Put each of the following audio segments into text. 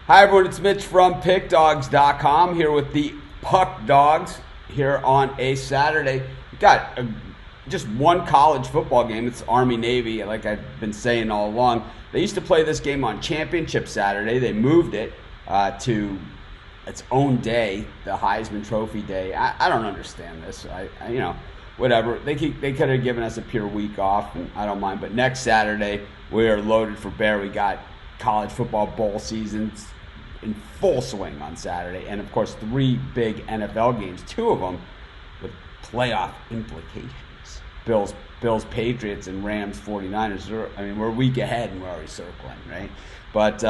Hi everyone, it's Mitch from PickDogs.com here with the Puck Dogs here on a Saturday. We got just one college football game. It's Army-Navy, like I've been saying all along. They used to play this game on Championship Saturday. They moved it to its own day, the Heisman Trophy Day. I don't understand this. Whatever. They could have given us a pure week off, and I don't mind. But next Saturday, we are loaded for bear. We got college football bowl seasons in full swing on Saturday, and of course 3 big NFL games, 2 of them with playoff implications. Bills, Patriots, and Rams, 49ers. I mean, we're a week ahead and we're already circling, right? But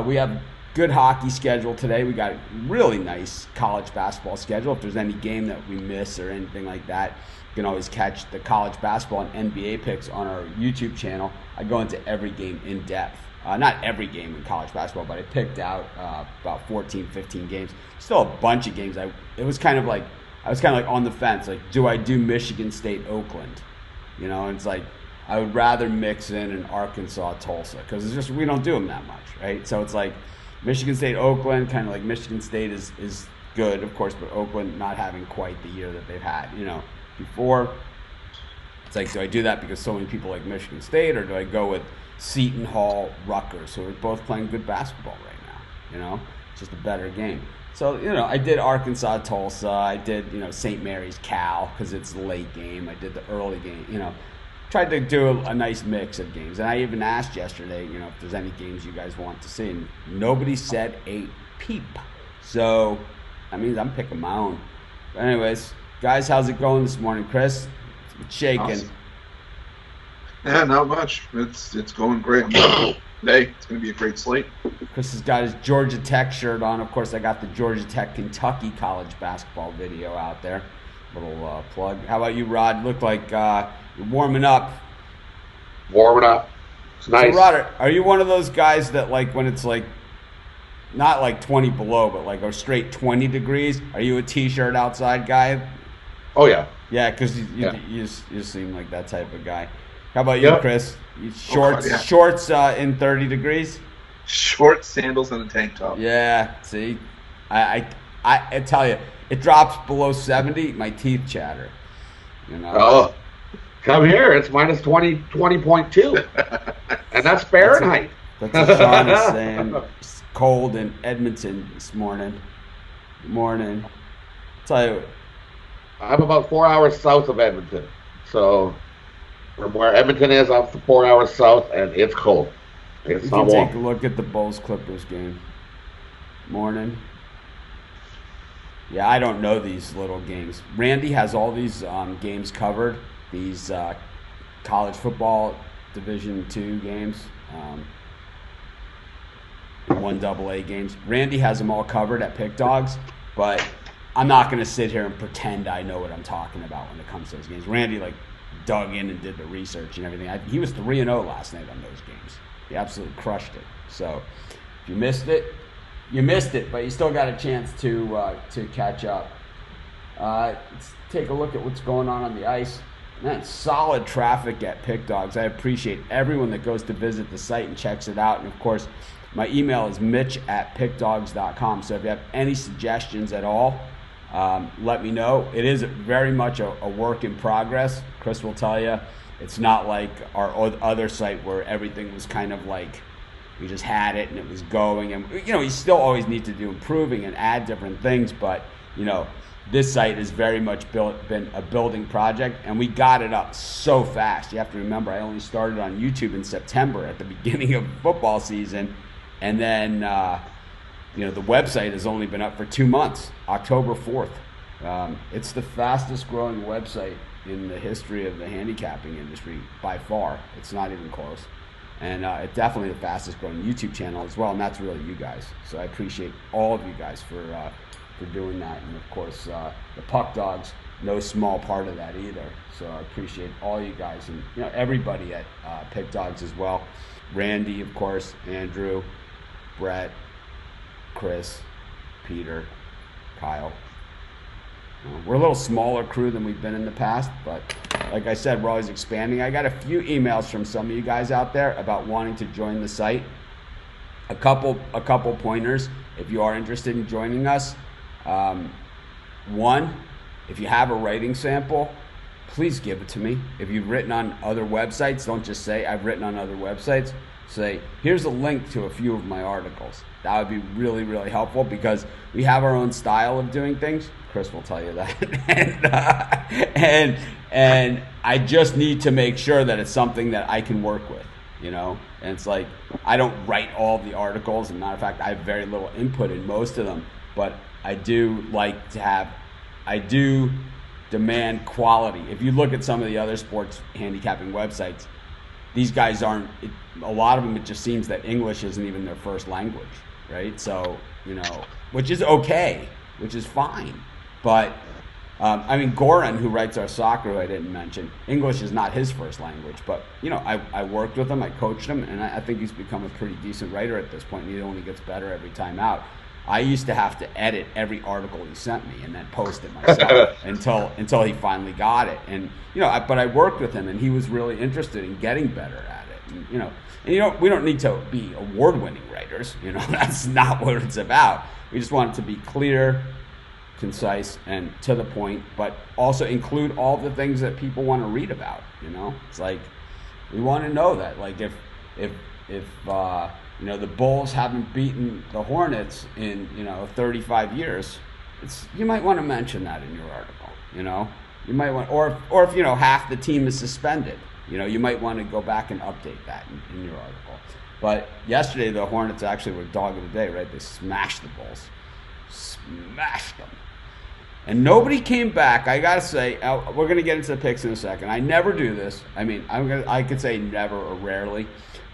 we have good hockey schedule today. We got a really nice college basketball schedule. If there's any game that we miss or anything like that, you can always catch the college basketball and NBA picks on our YouTube channel. I go into every game in depth. Not every game in college basketball, but I picked out about 14, 15 games. Still a bunch of games. I was kind of like on the fence. Like, do I do Michigan State, Oakland? And it's like I would rather mix in an Arkansas, Tulsa, because it's just we don't do them that much, right? So it's like Michigan State, Oakland, kind of like Michigan State is good, of course, but Oakland not having quite the year that they've had, before. It's like, do I do that because so many people like Michigan State, or do I go with Seton Hall, Rutgers, who are both playing good basketball right now? It's just a better game. So, I did Arkansas, Tulsa. I did, St. Mary's, Cal, because it's the late game. I did the early game, Tried to do a nice mix of games. And I even asked yesterday, if there's any games you guys want to see. And nobody said a peep. So, that means I'm picking my own. But anyways, guys, how's it going this morning? Chris, it's shaking. Awesome. Yeah, not much. It's going great. Today, it's going to be a great slate. Chris has got his Georgia Tech shirt on. Of course, I got the Georgia Tech Kentucky college basketball video out there. Little plug. How about you, Rod? Look like you're warming up. Warming up. It's nice. So, Rod, are you one of those guys that, like, when it's like not like 20 below, but like a straight 20 degrees, are you a t-shirt outside guy? Oh yeah. Yeah, because you seem like that type of guy. How about you, Chris? Shorts in 30 degrees? Short sandals and a tank top. Yeah, see? I tell you, it drops below 70, my teeth chatter. Oh, come here. It's minus 20.2. And that's Fahrenheit. That's what Sean is saying. It's cold in Edmonton this morning. Morning. I'll tell you. I'm about 4 hours south of Edmonton. So from where Edmonton is, I'm 4 hours south, and it's cold. It's not warm. Take a look at the Bulls-Clippers game. Morning. Yeah, I don't know these little games. Randy has all these games covered. These college football Division II games, 1AA games. Randy has them all covered at Pick Dogs, but I'm not going to sit here and pretend I know what I'm talking about when it comes to those games. Randy dug in and did the research and everything. He was 3-0 last night on those games. He absolutely crushed it. So if you missed it, you missed it, but you still got a chance to catch up. Let's take a look at what's going on the ice. Man, solid traffic at Pick Dogs. I appreciate everyone that goes to visit the site and checks it out. And of course, my email is mitch@pickdogs.com. So if you have any suggestions at all, let me know. It is very much a work in progress. Chris will tell you, it's not like our other site where everything was kind of like we just had it and it was going. And you still always need to do improving and add different things, but this site has very much been a building project, and we got it up so fast. You have to remember, I only started on YouTube in September at the beginning of football season, and then the website has only been up for 2 months, October 4th. It's the fastest growing website in the history of the handicapping industry by far. It's not even close. And it's definitely the fastest growing YouTube channel as well, and that's really you guys. So I appreciate all of you guys for doing that. And of course, the Puck Dogs, no small part of that either. So I appreciate all you guys and everybody at Pick Dogs as well. Randy, of course, Andrew, Brett, Chris, Peter, Kyle. We're a little smaller crew than we've been in the past, but like I said, we're always expanding. I got a few emails from some of you guys out there about wanting to join the site. a couple pointers if you are interested in joining us. One, if you have a writing sample, please give it to me. If you've written on other websites, don't just say I've written on other websites. Say, here's a link to a few of my articles. That would be really, really helpful because we have our own style of doing things. Chris will tell you that. and I just need to make sure that it's something that I can work with, you know? And it's like, I don't write all the articles. As a matter of fact, I have very little input in most of them. But I do like to have, I do demand quality. If you look at some of the other sports handicapping websites, these guys aren't, a lot of them, it just seems that English isn't even their first language, right? So, you know, which is okay, which is fine. But, I mean, Goran, who writes our soccer, who I didn't mention, English is not his first language. But, you know, I worked with him, I coached him, and I think he's become a pretty decent writer at this point. And he only gets better every time out. I used to have to edit every article he sent me and then post it myself until he finally got it. And you know, but I worked with him, and he was really interested in getting better at it. And you know, we don't need to be award-winning writers. You know, that's not what it's about. We just want it to be clear, concise, and to the point, but also include all the things that people want to read about. You know, it's like we want to know that, like, if you know, the Bulls haven't beaten the Hornets in, 35 years, you might want to mention that in your article, you know? You might want, or if, half the team is suspended, you might want to go back and update that in your article. But yesterday, the Hornets actually were dog of the day, right? They smashed the Bulls. Smashed them. And nobody came back. I got to say, we're going to get into the picks in a second. I never do this. I mean, I could say never or rarely.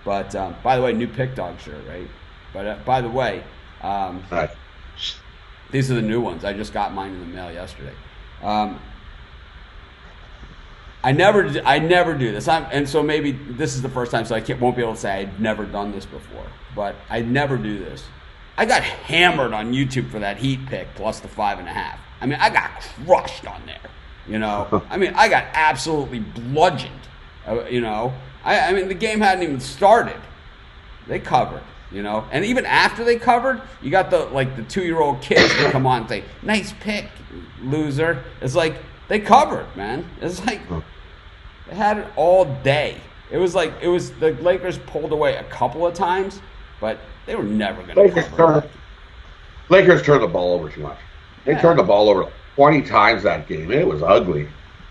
But, by the way, new Pick Dog shirt, right? But, by the way, these are the new ones. I just got mine in the mail yesterday. I never do this. And so maybe this is the first time, so I won't be able to say I've never done this before. But I never do this. I got hammered on YouTube for that Heat pick plus the 5.5. I mean, I got crushed on there, I mean, I got absolutely bludgeoned, I mean, the game hadn't even started. They covered, and even after they covered, you got the 2-year-old kids that come on and say, "Nice pick, loser." It's like they covered, man. It's like they had it all day. It was the Lakers pulled away a couple of times, but they were never going to cover. Lakers turned the ball over too much. They turned the ball over 20 times that game. It was ugly.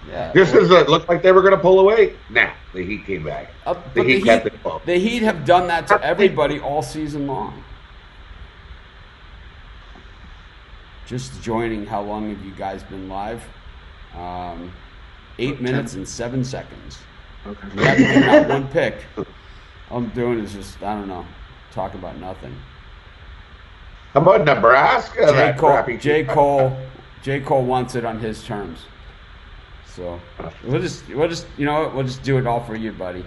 Yeah, just as it looked like they were going to pull away, the Heat came back. The Heat kept it up. The Heat have done that to everybody all season long. Just joining, how long have you guys been live? 8 minutes and 7 seconds. Okay. We haven't given out one pick. All I'm doing is just, I don't know, talk about nothing. How about Nebraska? J. Cole wants it on his terms. So we'll just we'll just do it all for you, buddy.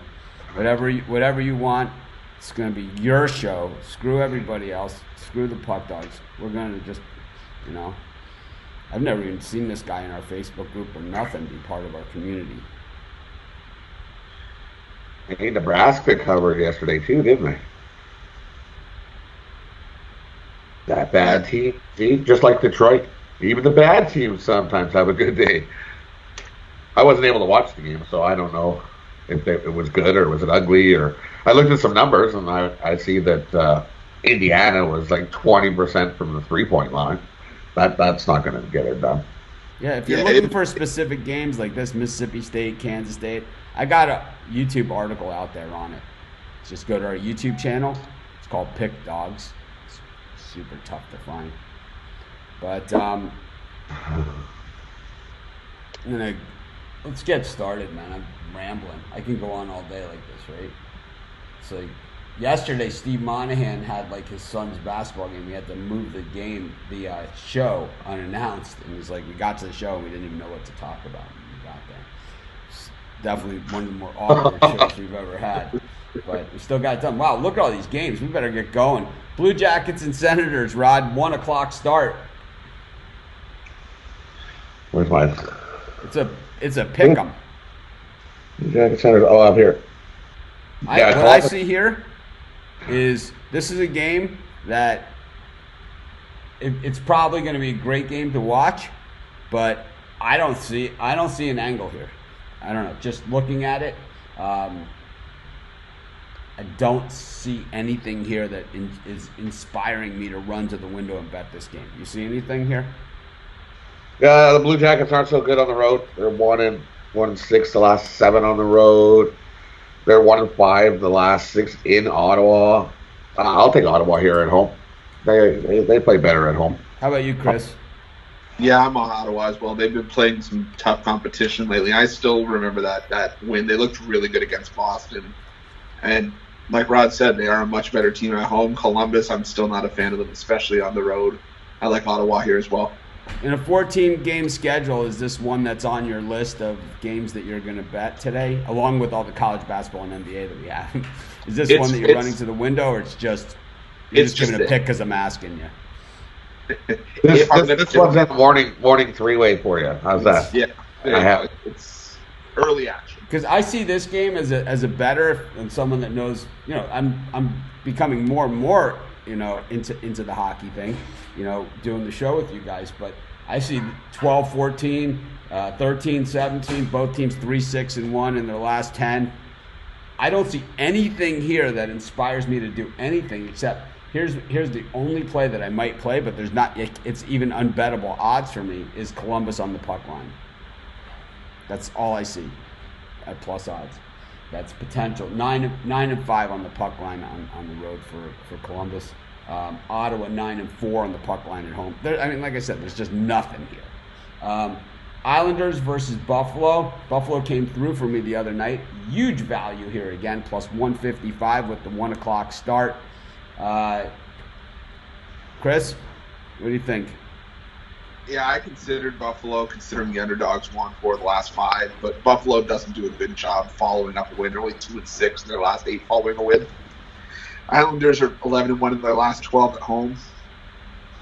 Whatever you want, it's gonna be your show. Screw everybody else. Screw the Puck Dogs. We're gonna just, I've never even seen this guy in our Facebook group or nothing be part of our community. Hey, Nebraska covered yesterday too, didn't they? That bad team, see, just like Detroit. Even the bad teams sometimes have a good day. I wasn't able to watch the game, so I don't know if it was good or was it ugly. Or I looked at some numbers, and I see that Indiana was like 20% from the 3-point line. That's not going to get it done. Yeah, if you're looking for specific games like this, Mississippi State, Kansas State, I got a YouTube article out there on it. Just go to our YouTube channel. It's called Pick Dogs. It's super tough to find. But let's get started, man. I'm rambling. I can go on all day like this, right? It's like yesterday, Steve Monahan had his son's basketball game. We had to move the show unannounced, and it was we got to the show and we didn't even know what to talk about when we got there. It's definitely one of the more awkward shows we've ever had, but we still got it done. Wow, look at all these games. We better get going. Blue Jackets and Senators, Rod, 1 o'clock start. Where's mine? It's a pick 'em. Jacket Senators. Oh, I'm here. What I see here, is this is a game that it's probably going to be a great game to watch, but I don't see an angle here. I don't know. Just looking at it, I don't see anything here that is inspiring me to run to the window and bet this game. You see anything here? Yeah, the Blue Jackets aren't so good on the road. They're 1-6 the last 7 on the road. They're 1-5 the last 6 in Ottawa. I'll take Ottawa here at home. They play better at home. How about you, Chris? Yeah, I'm on Ottawa as well. They've been playing some tough competition lately. I still remember that win. They looked really good against Boston. And like Rod said, they are a much better team at home. Columbus, I'm still not a fan of them, especially on the road. I like Ottawa here as well. In a 14-game schedule, is this one that's on your list of games that you're going to bet today, along with all the college basketball and NBA that we have? Is this one that you're running to the window, or it's just you're just giving a pick because I'm asking you? This one's in the morning three-way for you. How's that? Yeah, it's early action. Because I see this game as a bettor and someone that knows. You know, I'm becoming more and more into the hockey thing. Doing the show with you guys, but I see 12-14, 13-17, both teams 3-6-1 in their last 10. I don't see anything here that inspires me to do anything except here's the only play that I might play, but there's not. It's even unbettable odds for me is Columbus on the puck line. That's all I see at plus odds. That's potential 9-5 on the puck line on the road for Columbus. Ottawa 9-4 on the puck line at home. Like I said, there's just nothing here. Islanders versus Buffalo. Buffalo came through for me the other night. Huge value here again, plus 155 with the 1 o'clock start. Chris, what do you think? Yeah, I considered Buffalo, considering the underdogs won 4 of the last 5, but Buffalo doesn't do a good job following up a win. They're only 2-6 in their last 8 following a win. Islanders are 11-1 in their last 12 at home.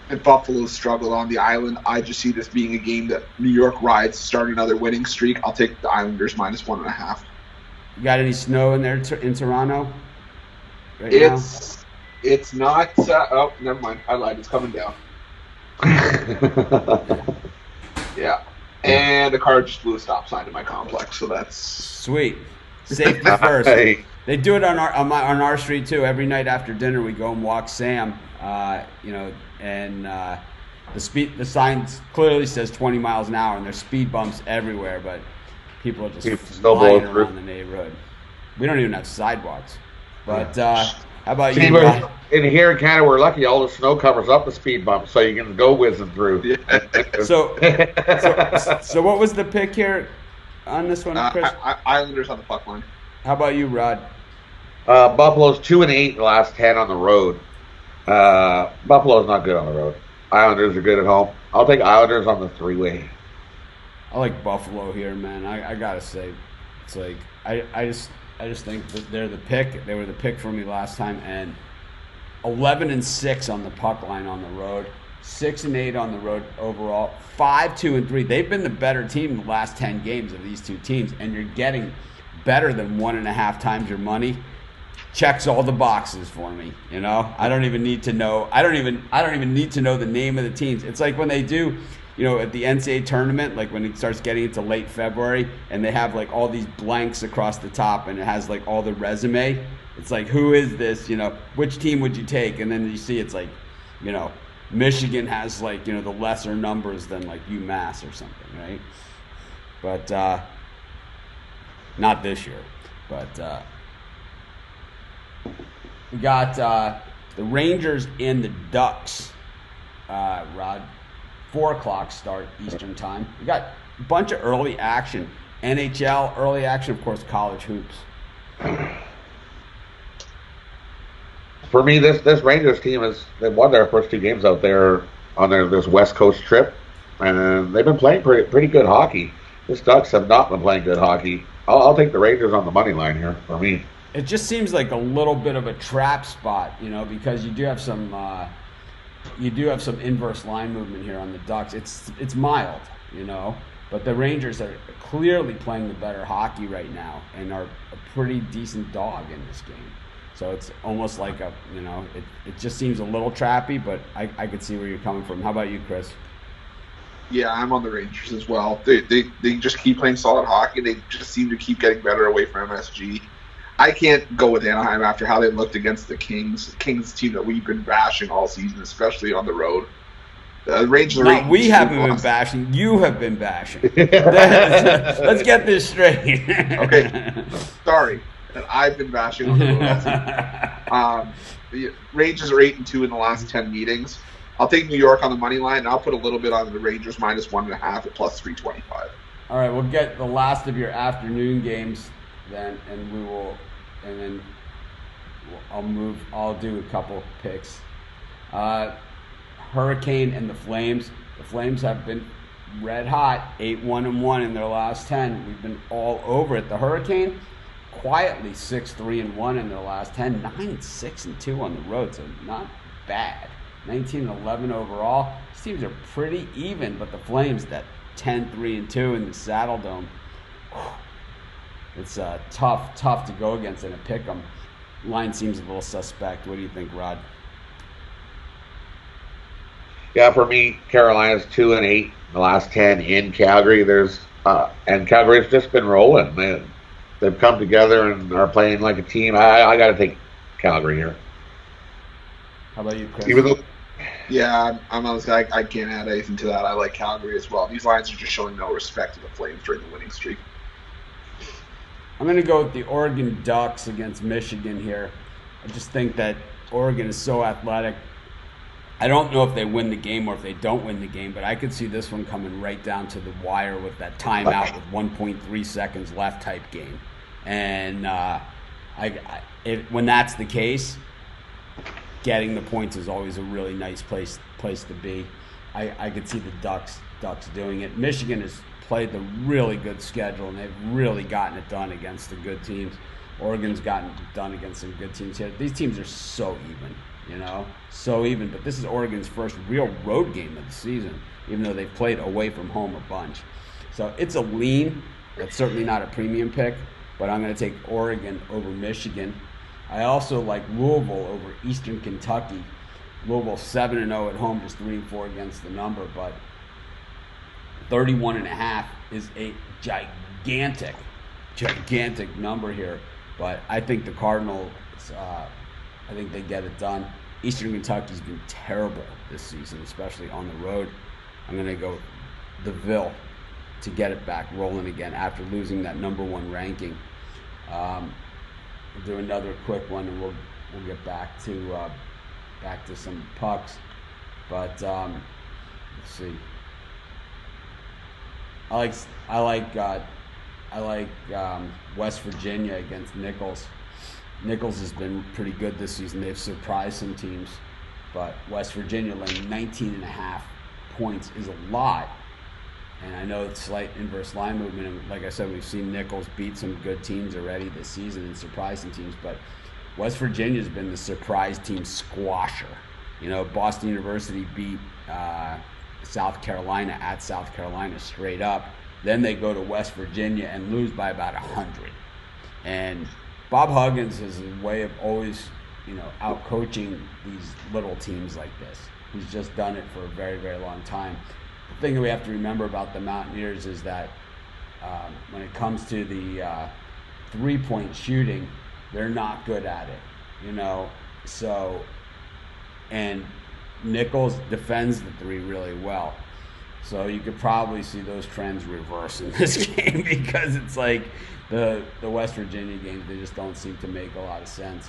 And Buffalo struggled on the island. I just see this being a game that New York rides to start another winning streak. I'll take the Islanders minus 1.5. You got any snow in there in Toronto? It's not. Oh, never mind. I lied. It's coming down. Yeah. And the car just blew a stop sign in my complex, so that's sweet. Safety first. Hey. They do it on our street too. Every night after dinner, we go and walk Sam. And the sign clearly says 20 miles an hour, and there's speed bumps everywhere. But people are just flying around the neighborhood. We don't even have sidewalks. But how about you? In here in Canada, we're lucky. All the snow covers up the speed bumps, so you can go whizzing through. Yeah. So what was the pick here on this one, Chris? Islanders on the puck line. How about you, Rod? Buffalo's 2-8 the last 10 on the road. Buffalo's not good on the road. Islanders are good at home. I'll take Islanders on the 3-way. I like Buffalo here, man. I gotta say, it's like I just think that they're the pick. They were the pick for me last time, and 11-6 on the puck line on the road, 6-8 on the road overall, 5-2-3. They've been the better team in the last 10 games of these two teams, and you're getting better than 1.5 times your money. Checks all the boxes for me. I don't even need to know. I don't even need to know the name of the teams. It's like when they do, at the NCAA tournament, like when it starts getting into late February, and they have like all these blanks across the top, and it has like all the resume. It's like, who is this? Which team would you take? And then you see it's like, Michigan has like the lesser numbers than like UMass or something, right? But not this year. But we got the Rangers and the Ducks, Rod. 4 o'clock start Eastern time. We got a bunch of early action. NHL, early action, of course, college hoops. For me, this Rangers team they won their first 2 games out there on this West Coast trip, and they've been playing pretty good hockey. This Ducks have not been playing good hockey. I'll take the Rangers on the money line here for me. It just seems like a little bit of a trap spot, because you do have some inverse line movement here on the Ducks. It's mild, but the Rangers are clearly playing the better hockey right now and are a pretty decent dog in this game. So it's almost like it just seems a little trappy, but I could see where you're coming from. How about you, Chris? Yeah, I'm on the Rangers as well. They just keep playing solid hockey. They just seem to keep getting better away from MSG. I can't go with Anaheim after how they looked against the Kings. Kings team that we've been bashing all season, especially on the road. The Rangers No, we haven't been bashing. You have been bashing. Let's get this straight. Okay, sorry. I've been bashing on the road all season. The Rangers are 8-2 in the last 10 meetings. I'll take New York on the money line, and I'll put a little bit on the Rangers -1.5 at +325. All right, we'll get the last of your afternoon games then, and I'll do a couple picks. Hurricane and the Flames. The Flames have been red hot, 8-1-1 in their last 10. We've been all over it. The Hurricane, quietly 6-3-1 in their last 10, 9-6-2 on the road, so not bad. 19-11 overall. These teams are pretty even, but the Flames, that 10-3-2 in the Saddle Dome, it's tough to go against in a pick 'em. Line seems a little suspect. What do you think, Rod? Yeah, for me, Carolina's 2-8 in the last 10 in Calgary. And Calgary's just been rolling. They've come together and are playing like a team. I got to take Calgary here. How about you, Chris? Even though, yeah, I'm honestly, I can't add anything to that. I like Calgary as well. These lines are just showing no respect to the Flames during the winning streak. I'm going to go with the Oregon Ducks against Michigan here. I just think that Oregon is so athletic. I don't know if they win the game or if they don't win the game, but I could see this one coming right down to the wire with that timeout with 1.3 seconds left type game. And when that's the case, getting the points is always a really nice place to be. I could see the Ducks doing it. Michigan has played the really good schedule, and they've really gotten it done against the good teams. Oregon's gotten it done against some good teams here. These teams are so even. So even. But this is Oregon's first real road game of the season, even though they've played away from home a bunch. So it's a lean. It's certainly not a premium pick, but I'm going to take Oregon over Michigan. I also like Louisville over Eastern Kentucky. Louisville 7-0 at home, just 3-4 against the number, but 31.5 is a gigantic number here. But I think the Cardinals, I think they get it done. Eastern Kentucky's been terrible this season, especially on the road. I'm going to go the Ville to get it back rolling again after losing that #1 ranking. We'll do another quick one, and we'll get back to some pucks. But let's see. I like West Virginia against Nichols. Nichols has been pretty good this season. They've surprised some teams, but West Virginia laying 19.5 points is a lot. And I know it's slight inverse line movement, and like I said, we've seen Nichols beat some good teams already this season and surprising teams, but West Virginia's been the surprise team squasher. Boston University beat South Carolina at South Carolina straight up. Then they go to West Virginia and lose by about 100. And Bob Huggins has a way of always, out-coaching these little teams like this. He's just done it for a very, very long time. The thing that we have to remember about the Mountaineers is that when it comes to the three-point shooting, they're not good at it, So, and Nichols defends the three really well. So you could probably see those trends reverse in this game because it's like the West Virginia games, they just don't seem to make a lot of sense.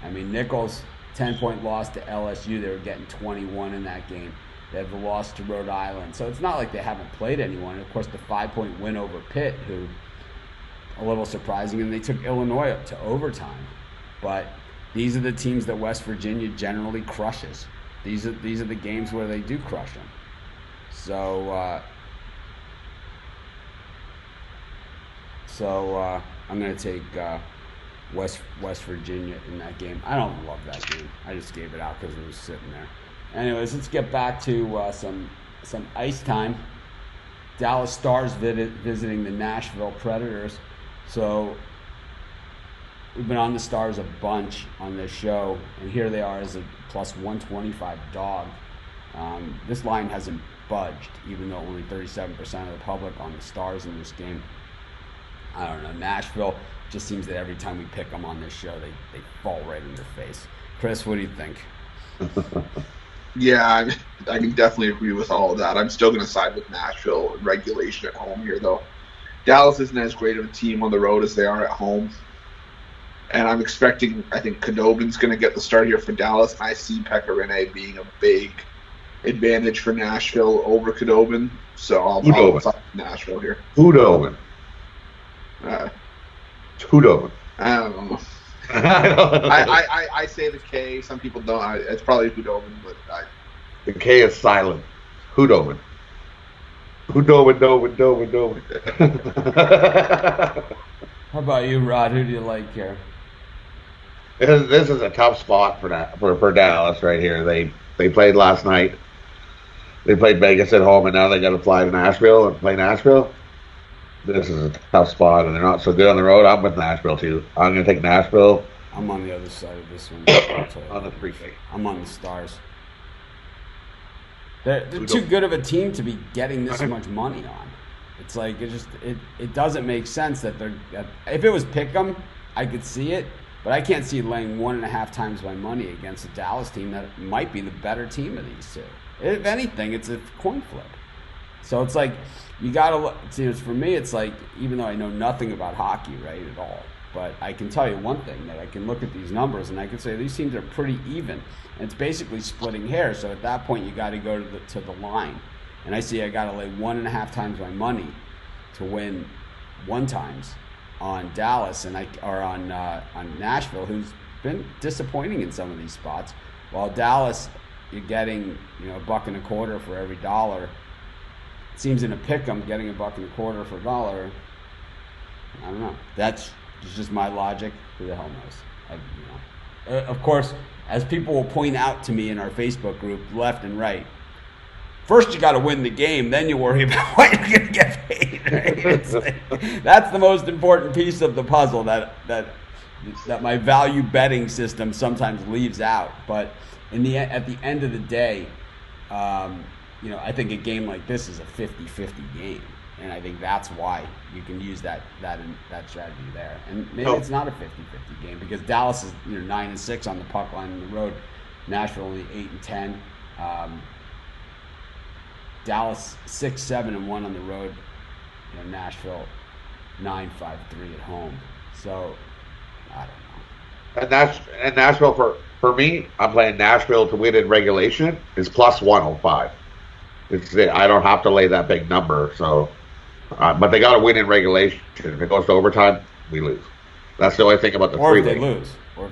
I mean, Nichols, 10-point loss to LSU. They were getting 21 in that game. They have the loss to Rhode Island. So it's not like they haven't played anyone. And of course, the 5-point win over Pitt, who a little surprising, and they took Illinois up to overtime. But these are the teams that West Virginia generally crushes. These are the games where they do crush them. So I'm going to take West Virginia in that game. I don't love that game. I just gave it out because it was sitting there. Anyways, let's get back to some ice time. Dallas Stars visiting the Nashville Predators. So we've been on the Stars a bunch on this show, and here they are as a plus 125 dog. This line hasn't budged, even though only 37% of the public on the Stars in this game. I don't know. Nashville just seems that every time we pick them on this show, they fall right in their face. Chris, what do you think? Yeah, I can definitely agree with all of that. I'm still going to side with Nashville in regulation at home here, though. Dallas isn't as great of a team on the road as they are at home. And I'm expecting, I think Khudobin's going to get the start here for Dallas. I see Pecorine being a big advantage for Nashville over Khudobin. So I'll side with Nashville here. Khudobin. Khudobin. I don't know. I say the K. Some people don't. It's probably Khudobin, but the K is silent. Khudobin. Khudobin. How about you, Rod? Who do you like here? This is a tough spot for Dallas right here. They played last night. They played Vegas at home, and now they got to fly to Nashville and play Nashville. This is a tough spot, and they're not so good on the road. I'm with Nashville, too. I'm going to take Nashville. I'm on the other side of this one. On the pre-game. I'm on the Stars. They're too good of a team to be getting this much money on. It's like, it doesn't make sense that they're... If it was Pick'em, I could see it, but I can't see laying 1.5 times my money against a Dallas team that might be the better team of these two. If anything, it's a coin flip. So it's like, you got to look, for me, it's like, even though I know nothing about hockey, right, at all, but I can tell you one thing, that I can look at these numbers and I can say these teams are pretty even. And it's basically splitting hairs. So at that point, you got to go to the line. And I see I got to lay 1.5 times my money to win 1 times on Dallas or on Nashville, who's been disappointing in some of these spots. While Dallas, you're getting $1.25 for every dollar. It seems in a pick'em, getting $1.25 for a dollar. I don't know. That's just my logic. Who the hell knows? Of course, as people will point out to me in our Facebook group, left and right, first you got to win the game, then you worry about what you're going to get paid. Right? That's the most important piece of the puzzle that my value betting system sometimes leaves out. But at the end of the day, I think a game like this is a 50-50 game. And I think that's why you can use that strategy there. And maybe it's not a 50-50 game because Dallas is 9-6 on the puck line on the road. Nashville only 8-10. Dallas 6-7-1 on the road. Nashville 9-5-3 at home. So I don't know. And Nashville for me, I'm playing Nashville to win in regulation is plus 105. I don't have to lay that big number, so. But they got to win in regulation. If it goes to overtime, we lose. That's the only thing about the Or three-way. Or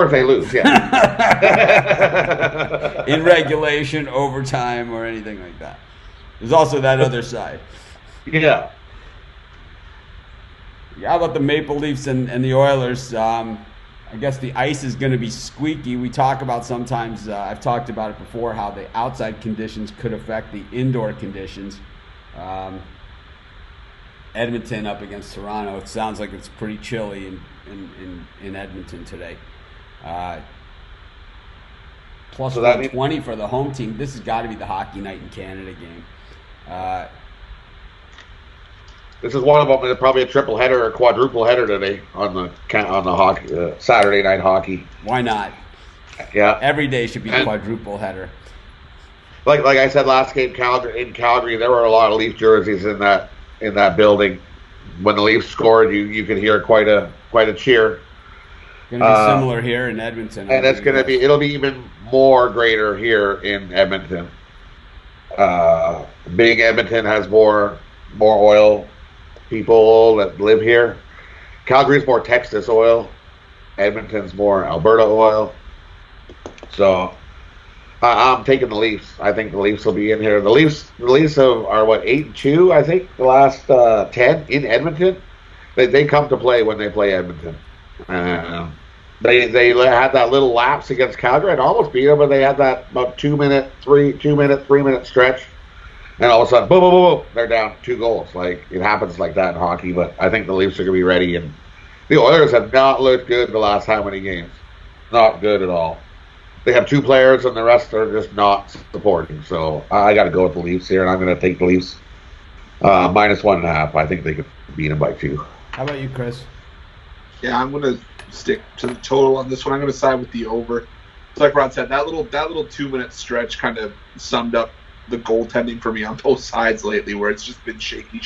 if they lose, yeah. In regulation, overtime, or anything like that. There's also that other side. Yeah. How about the Maple Leafs and the Oilers? I guess the ice is going to be squeaky. We talk about sometimes, I've talked about it before, how the outside conditions could affect the indoor conditions. Edmonton up against Toronto. It sounds like it's pretty chilly in Edmonton today. Plus 120 for the home team. This has got to be the Hockey Night in Canada game. This is one of them. It's probably a triple header or quadruple header today on the hockey Saturday night hockey. Why not? Yeah, every day should be a quadruple header. Like I said last game, Calgary, there were a lot of Leaf jerseys in that building. When the Leafs scored, you could hear quite a cheer. Going to be similar here in Edmonton, and it'll be even more greater here in Edmonton. Being Edmonton has more oil people that live here. Calgary's more Texas oil. Edmonton's more Alberta oil. So. I'm taking the Leafs. I think the Leafs will be in here. The Leafs are what, 8-2, I think, the last 10 in Edmonton. They come to play when they play Edmonton. They had that little lapse against Calgary and almost beat them, but they had that about 3 minute stretch, and all of a sudden, boom, they're down 2 goals. Like, it happens like that in hockey. But I think the Leafs are going to be ready, and The Oilers have not looked good the last how many games? Not good at all. They have 2 players, and the rest are just not supporting. So I got to go with the Leafs here, and I'm going to take the Leafs -1.5. I think they could beat them by 2. How about you, Chris? Yeah, I'm going to stick to the total on this one. I'm going to side with the over. It's like Rod said, that little 2-minute stretch kind of summed up the goaltending for me on both sides lately, where it's just been shaky.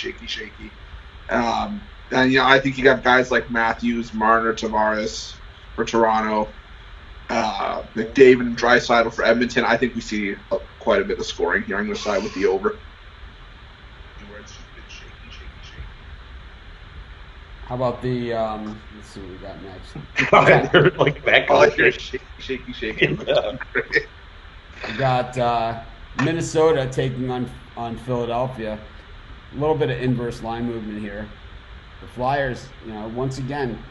And I think you got guys like Matthews, Marner, Tavares for Toronto, McDavid and Draisaitl for Edmonton. I think we see quite a bit of scoring here. I'm going to side with the over. Where it's just been shaky. How about the let's see what we got next. Like that I hear shaky. We got Minnesota taking on Philadelphia. A little bit of inverse line movement here. The Flyers, once again,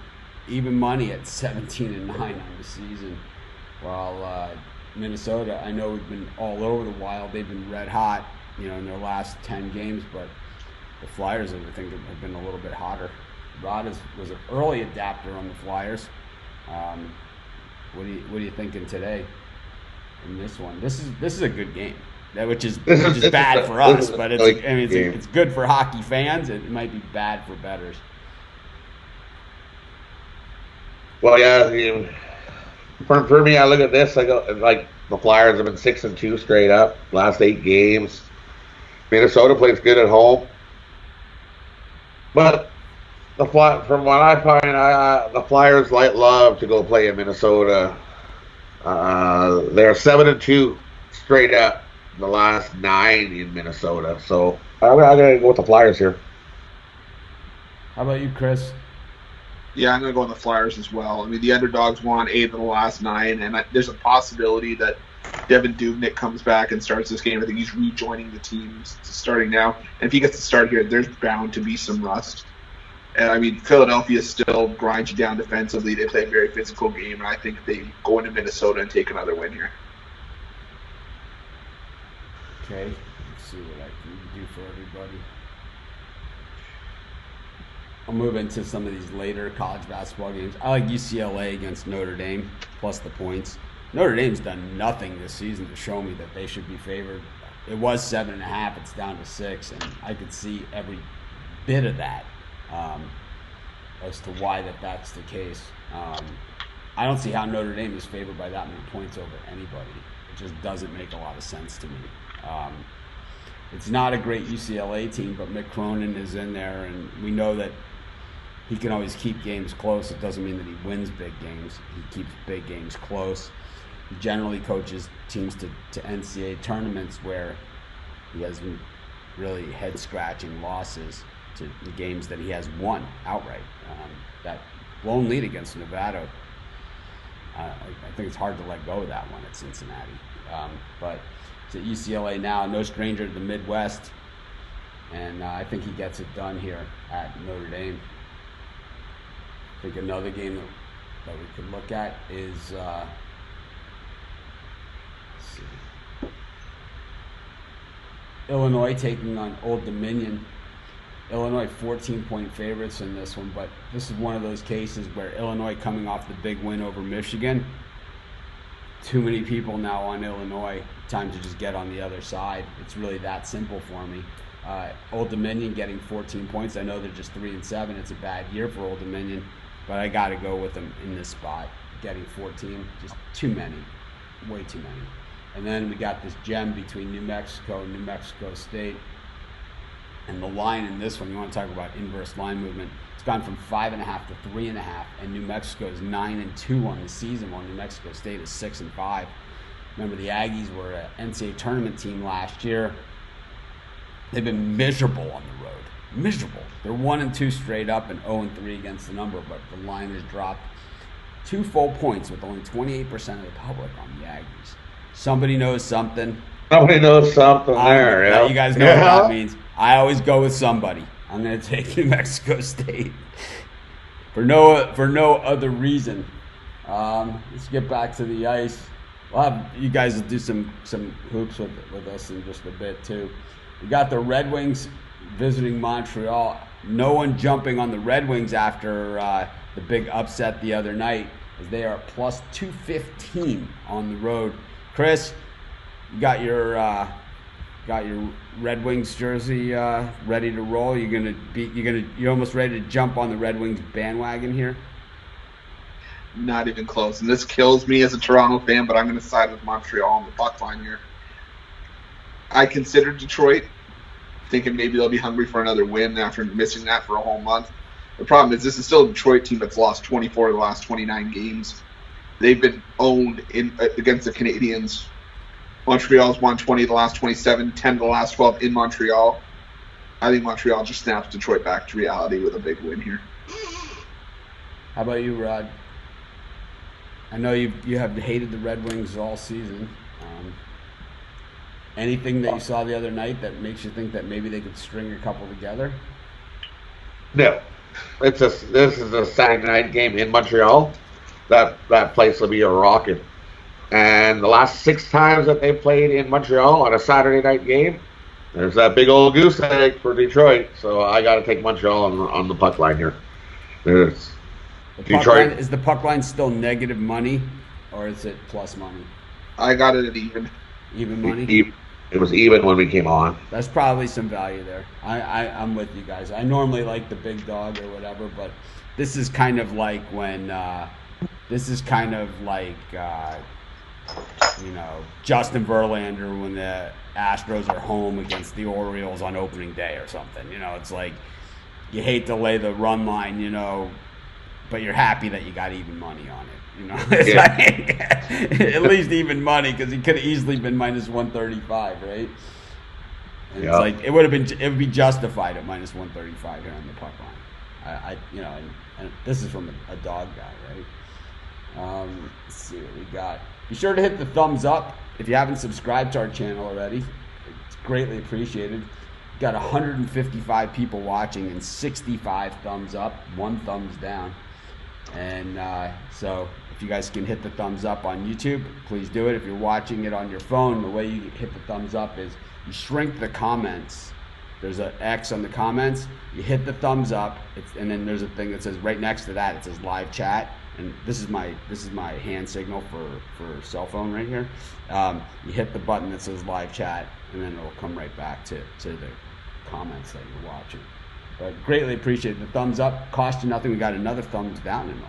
even money at 17-9 on the season. While Minnesota, I know we've been all over the Wild. They've been red hot, in their last 10 games, but the Flyers, I think, have been a little bit hotter. Rod was an early adapter on the Flyers. What are you thinking today in this one? This is a good game, which is bad for us, but it's good for hockey fans. It might be bad for bettors. Well, yeah. For me, I look at this. I go like the Flyers have been 6-2 straight up last 8 games. Minnesota plays good at home, but from what I find, the Flyers love to go play in Minnesota. They're 7-2 straight up the last 9 in Minnesota. So I'm gonna go with the Flyers here. How about you, Chris? Yeah, I'm going to go on the Flyers as well. I mean, the underdogs won 8 of the last 9, and there's a possibility that Devin Dubnyk comes back and starts this game. I think he's rejoining the team starting now. And if he gets to start here, there's bound to be some rust. And, I mean, Philadelphia still grinds you down defensively. They play a very physical game, and I think they go into Minnesota and take another win here. Okay, let's see what I can do for everybody. I'll move into some of these later college basketball games. I like UCLA against Notre Dame, plus the points. Notre Dame's done nothing this season to show me that they should be favored. It was 7.5, it's down to 6, and I could see every bit of that as to why that's the case. I don't see how Notre Dame is favored by that many points over anybody. It just doesn't make a lot of sense to me. It's not a great UCLA team, but Mick Cronin is in there, and we know that he can always keep games close. It doesn't mean that he wins big games. He keeps big games close. He generally coaches teams to NCAA tournaments where he has really head-scratching losses to the games that he has won outright. That blown lead against Nevada, I think it's hard to let go of that one at Cincinnati. But it's at UCLA now, no stranger to the Midwest, and I think he gets it done here at Notre Dame. I think another game that we could look at is let's see, Illinois taking on Old Dominion. Illinois 14-point favorites in this one, but this is one of those cases where Illinois coming off the big win over Michigan. Too many people now on Illinois. Time to just get on the other side. It's really that simple for me. Old Dominion getting 14 points. I know they're just 3-7. It's a bad year for Old Dominion, but I got to go with them in this spot. Getting 14, just too many, way too many. And then we got this gem between New Mexico and New Mexico State. And the line in this one, you want to talk about inverse line movement. It's gone from 5.5 to 3.5, and New Mexico is 9-2 on the season, while New Mexico State is 6-5. Remember, the Aggies were an NCAA tournament team last year. They've been miserable on the road. Miserable. They're 1-2 straight up and 0-3 against the number, but the line has dropped 2 full points with only 28% of the public on the Aggies. Somebody knows something. Somebody knows something there. Yeah. You guys know what that means. I always go with somebody. I'm going to take New Mexico State for no other reason. Let's get back to the ice. You guys will do some hoops with us in just a bit too. We got the Red Wings visiting Montreal. No one jumping on the Red Wings after the big upset the other night, as they are plus 215 on the road. Chris, you got your Red Wings jersey ready to roll? You're almost ready to jump on the Red Wings bandwagon here? Not even close. And this kills me as a Toronto fan, but I'm going to side with Montreal on the puck line here. I considered Detroit, thinking maybe they'll be hungry for another win after missing that for a whole month. The problem is this is still a Detroit team that's lost 24 of the last 29 games. They've been owned against the Canadiens. Montreal's won 20 of the last 27, 10 of the last 12 in Montreal. I think Montreal just snaps Detroit back to reality with a big win here. How about you, Rod? I know you have hated the Red Wings all season. Anything that you saw the other night that makes you think that maybe they could string a couple together? No. This is a Saturday night game in Montreal. That place will be a rocket. And the last 6 times that they've played in Montreal on a Saturday night game, there's that big old goose egg for Detroit. So I got to take Montreal on the puck line here. There's Detroit. Is the puck line still negative money, or is it plus money? I got it at even. Even money? It was even when we came on. That's probably some value there. I'm with you guys. I normally like the big dog or whatever, but this is kind of like when Justin Verlander when the Astros are home against the Orioles on opening day or something. It's like you hate to lay the run line, but you're happy that you got even money on it. It's like, at least even money, because he could have easily been minus 135, right? And it's like it would be justified at minus 135 here on the puck line. And this is from a dog guy, right? Let's see what we got. Be sure to hit the thumbs up if you haven't subscribed to our channel already. It's greatly appreciated. We've got 155 people watching and 65 thumbs up, 1 thumbs down. And so if you guys can hit the thumbs up on YouTube, please do it. If you're watching it on your phone, the way you hit the thumbs up is you shrink the comments. There's an X on the comments. You hit the thumbs up, and then there's a thing that says right next to that, it says live chat. And this is my hand signal for cell phone right here. You hit the button that says live chat, and then it'll come right back to the comments that you're watching. But greatly appreciate the thumbs up. Cost you nothing. We got another thumbs down and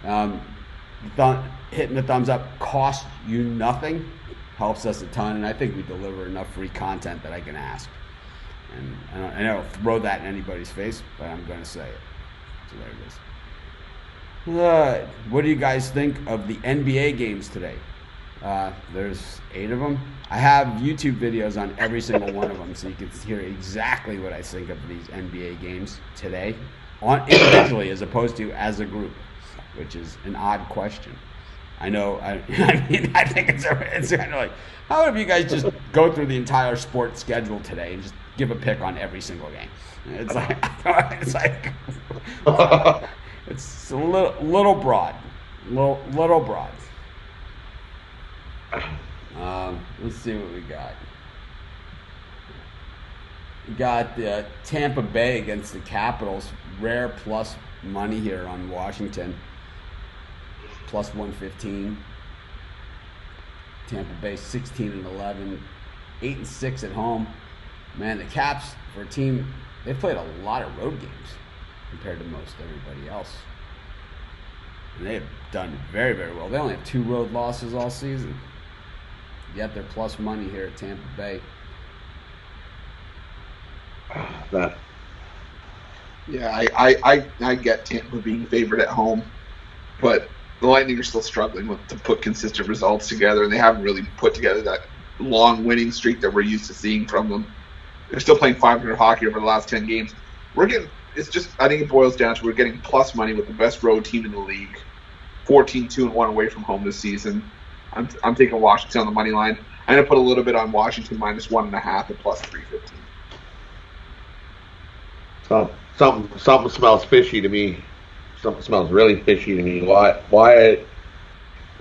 all that. Hitting the thumbs up costs you nothing. Helps us a ton, and I think we deliver enough free content that I can ask. And I don't throw that in anybody's face, but I'm going to say it. So there it is. What do you guys think of the NBA games today? There's 8 of them. I have YouTube videos on every single one of them, so you can hear exactly what I think of these NBA games today, individually as opposed to as a group, which is an odd question. I know. I think it's kind of like, how about you guys just go through the entire sports schedule today and just give a pick on every single game? It's a little broad, little broad. Let's see what we got. We got Tampa Bay against the Capitals. Rare plus money here on Washington. Plus 115. Tampa Bay 16-11, 8-6 at home. Man, the Caps, for a team, they've played a lot of road games compared to most everybody else. And they have done very, very well. They only have 2 road losses all season. Yet they're plus money here at Tampa Bay. Yeah, I get Tampa being favored at home, but the Lightning are still struggling to put consistent results together, and they haven't really put together that long winning streak that we're used to seeing from them. They're still playing 500 hockey over the last 10 games. I think it boils down to we're getting plus money with the best road team in the league, 14-2-1 away from home this season. I'm taking Washington on the money line. I'm going to put a little bit on Washington minus 1.5 at plus 315. Something smells fishy to me. Something smells really fishy to me. Why?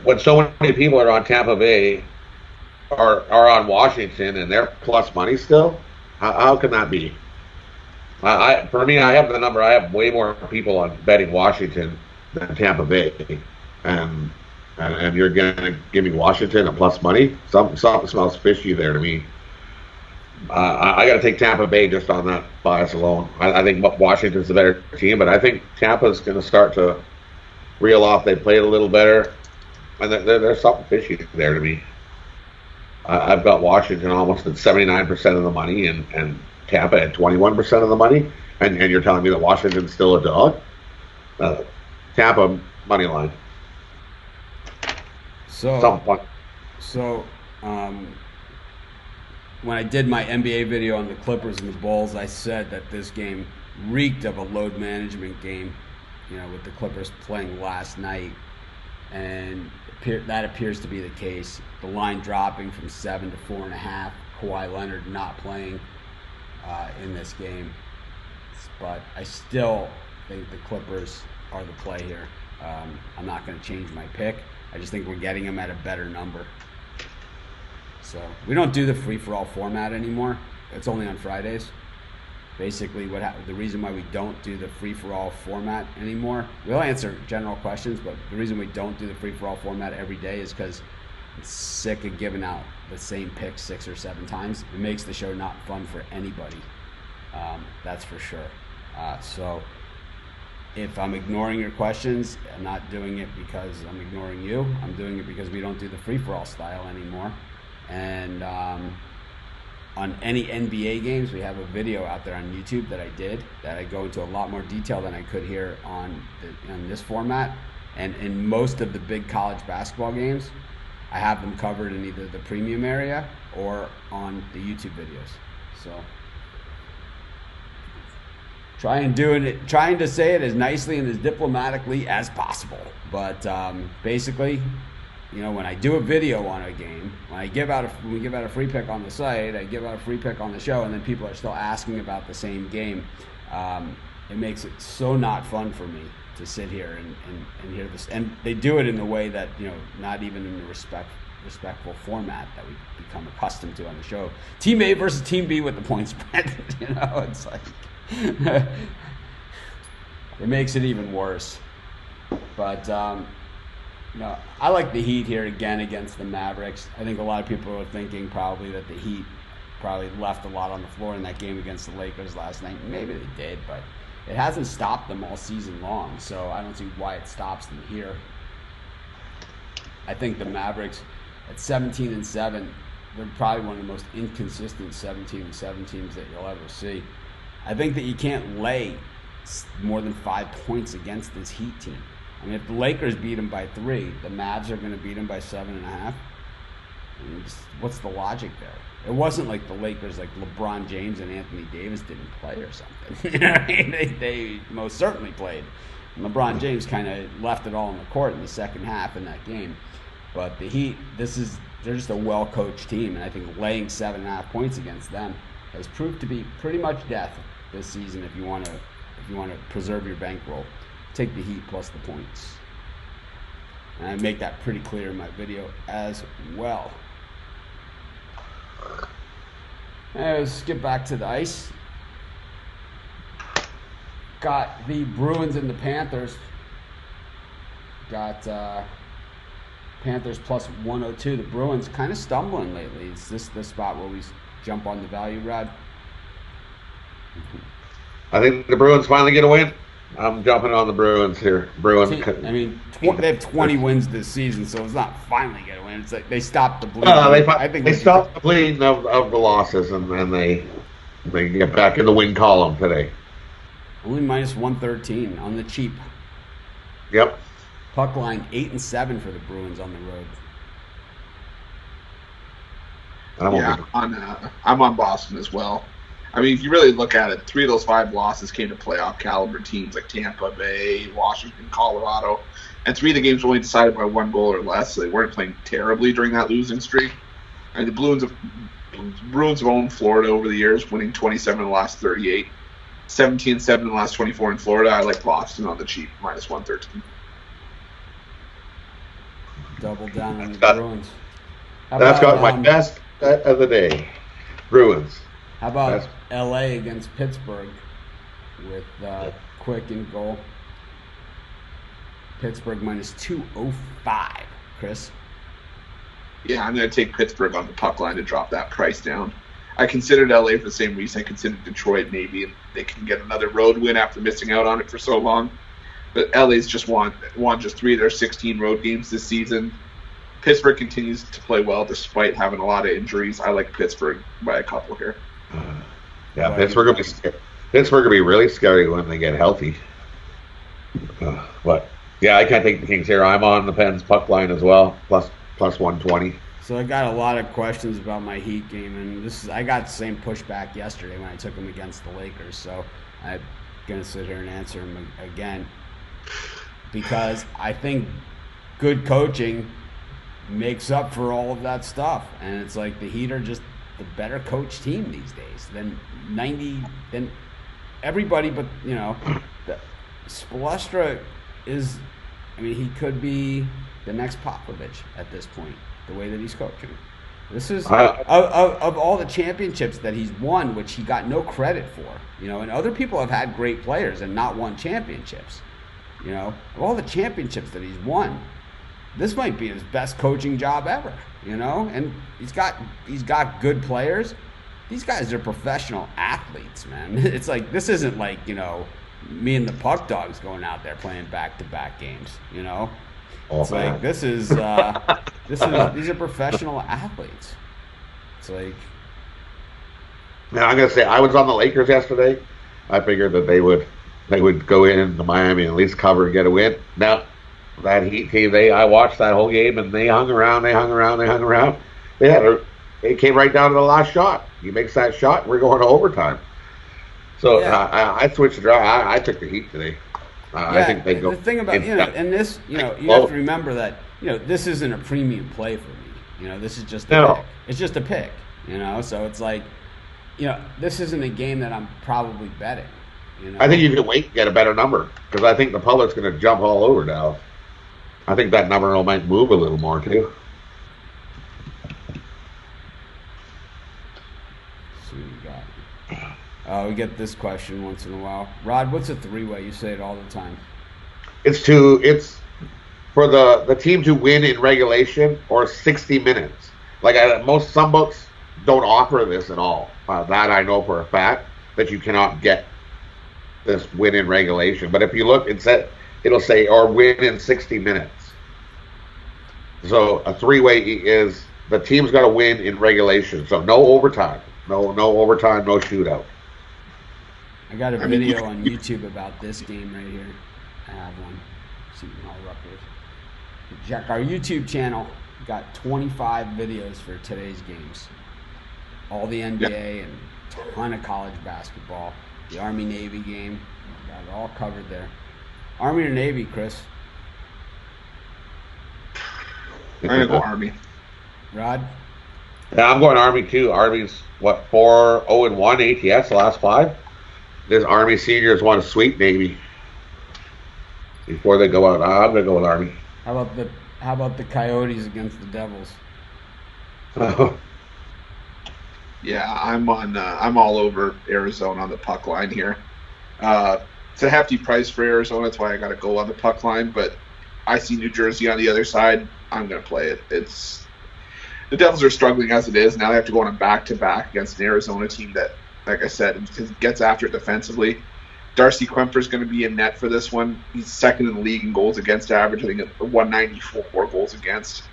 When so many people are on Tampa Bay, are on Washington, and they're plus money still? How can that be? For me, I have the number. I have way more people on betting Washington than Tampa Bay, and and you're gonna give me Washington at plus money. Something smells fishy there to me. I got to take Tampa Bay just on that bias alone. I think Washington's the better team, but I think Tampa's going to start to reel off. They played a little better, and there's something fishy there to me. I've got Washington almost at 79% of the money, and Tampa at 21% of the money, and you're telling me that Washington's still a dog? Tampa money line. So, when I did my NBA video on the Clippers and the Bulls, I said that this game reeked of a load management game, with the Clippers playing last night, and that appears to be the case. The line dropping from 7 to 4.5. Kawhi Leonard not playing in this game, but I still think the Clippers are the play here. I'm not going to change my pick. I just think we're getting them at a better number. So we don't do the free-for-all format anymore. It's only on Fridays. Basically, the reason why we don't do the free-for-all format anymore, we'll answer general questions, but the reason we don't do the free-for-all format every day is because I'm sick of giving out the same pick 6 or 7 times. It makes the show not fun for anybody. That's for sure. So if I'm ignoring your questions, I'm not doing it because I'm ignoring you. I'm doing it because we don't do the free-for-all style anymore. And on any NBA games, we have a video out there on YouTube that I go into a lot more detail than I could here on this format. And in most of the big college basketball games, I have them covered in either the premium area or on the YouTube videos. So trying to say it as nicely and as diplomatically as possible. But basically, when I do a video on a game, when we give out a free pick on the site, I give out a free pick on the show, and then people are still asking about the same game. It makes it so not fun for me to sit here and hear this. And they do it in the way that, not even in the respectful format that we become accustomed to on the show. Team A versus Team B with the point spread. It's like it makes it even worse. But I like the Heat here again against the Mavericks. I think a lot of people are thinking probably that the Heat probably left a lot on the floor in that game against the Lakers last night. Maybe they did, but it hasn't stopped them all season long, so I don't see why it stops them here. I think the Mavericks at 17-7, they're probably one of the most inconsistent 17-7 teams that you'll ever see. I think that you can't lay more than 5 points against this Heat team. I mean, if the Lakers beat them by 3, the Mavs are going to beat them by 7.5. What's the logic there? It wasn't like the Lakers, like LeBron James and Anthony Davis didn't play or something. They most certainly played. And LeBron James kind of left it all on the court in the second half in that game. But the Heat, they're just a well-coached team, and I think laying 7.5 points against them has proved to be pretty much death this season if you want to preserve your bankroll. Take the Heat plus the points. And I make that pretty clear in my video as well. Let's get back to the ice. Got the Bruins and the Panthers. Got Panthers plus 102. The Bruins kind of stumbling lately. Is this the spot where we jump on the value, Rod? I think the Bruins finally get a win. I'm jumping on the Bruins here. I mean, they have 20 wins this season, so it's not finally get a win. It's like they stopped the bleeding. They stopped the bleeding of the losses, and they get back in the win column today. Only minus 113 on the cheap. Yep. Puck line 8-7 for the Bruins on the road. I'm on Boston as well. I mean, if you really look at it, 3 of those 5 losses came to playoff caliber teams like Tampa Bay, Washington, Colorado, and 3 of the games were only decided by 1 goal or less. So they weren't playing terribly during that losing streak. And the Bruins have owned Florida over the years, winning 27 in the last 38, 17-7 in the last 24 in Florida. I like Boston on the cheap, minus 113. Double down on the Bruins. That's got my best bet of the day. Bruins. How about LA against Pittsburgh with Quick in goal? Pittsburgh minus 205. Chris? Yeah, I'm going to take Pittsburgh on the puck line to drop that price down. I considered LA for the same reason I considered Detroit maybe, and they can get another road win after missing out on it for so long. But LA's just won just 3 of their 16 road games this season. Pittsburgh continues to play well despite having a lot of injuries. I like Pittsburgh by a couple here. Yeah, Pittsburgh will be really scary when they get healthy. But yeah, I can't take the Kings here. I'm on the Pens puck line as well, plus 120. So I got a lot of questions about my Heat game, and I got the same pushback yesterday when I took them against the Lakers. So I'm gonna sit here and answer them again because I think good coaching makes up for all of that stuff, and it's like the Heat are just the better coached team these days than everybody. But Spoelstra is, I mean, he could be the next Popovich at this point. The way that he's coaching, this is of all the championships that he's won, which he got no credit for. And other people have had great players and not won championships. Of all the championships that he's won, this might be his best coaching job ever. And he's got good players. These guys are professional athletes, man. It's like this isn't like me and the Puck Dogs going out there playing back-to-back games. It's like these are professional athletes. It's like, now I'm gonna say I was on the Lakers yesterday. I figured that they would go into Miami and at least cover and get a win. Now that Heat team, I watched that whole game and they hung around. They came right down to the last shot. He makes that shot, we're going to overtime. So yeah. I switched the drive. I took the Heat today. I think they go. The thing about and this, you have to remember that this isn't a premium play for me. This is just a pick. It's just a pick. So it's like, this isn't a game that I'm probably betting. I think you can wait and get a better number because I think the public's going to jump all over Dallas. I think that number might move a little more too. We get this question once in a while. Rod, what's a three-way? You say it all the time. It's for the team to win in regulation or 60 minutes. Like some books don't offer this at all. That I know for a fact that you cannot get this win in regulation. But if you look, it'll say or win in 60 minutes. So a three-way is the team's got to win in regulation. So no overtime, no overtime, no shootout. I got a video on YouTube about this game right here. I have one. See how rough it is. Check our YouTube channel. Got 25 videos for today's games. All the NBA and a ton of college basketball. The Army-Navy game. Got it all covered there. Army or Navy, Chris? I'm going to go Army. Rod? Yeah, I'm going Army too. Army's, 4-0-1 ATS the last 5? This Army seniors want to sweep Navy before they go out. I'm going to go with Army. How about the Coyotes against the Devils? Yeah, I'm all over Arizona on the puck line here. It's a hefty price for Arizona. That's why I got to go on the puck line. But I see New Jersey on the other side. I'm going to play it. The Devils are struggling as it is. Now they have to go on a back-to-back against an Arizona team that, like I said, gets after it defensively. Darcy Kemper's going to be in net for this one. He's second in the league in goals against average. I think it's 194 goals against.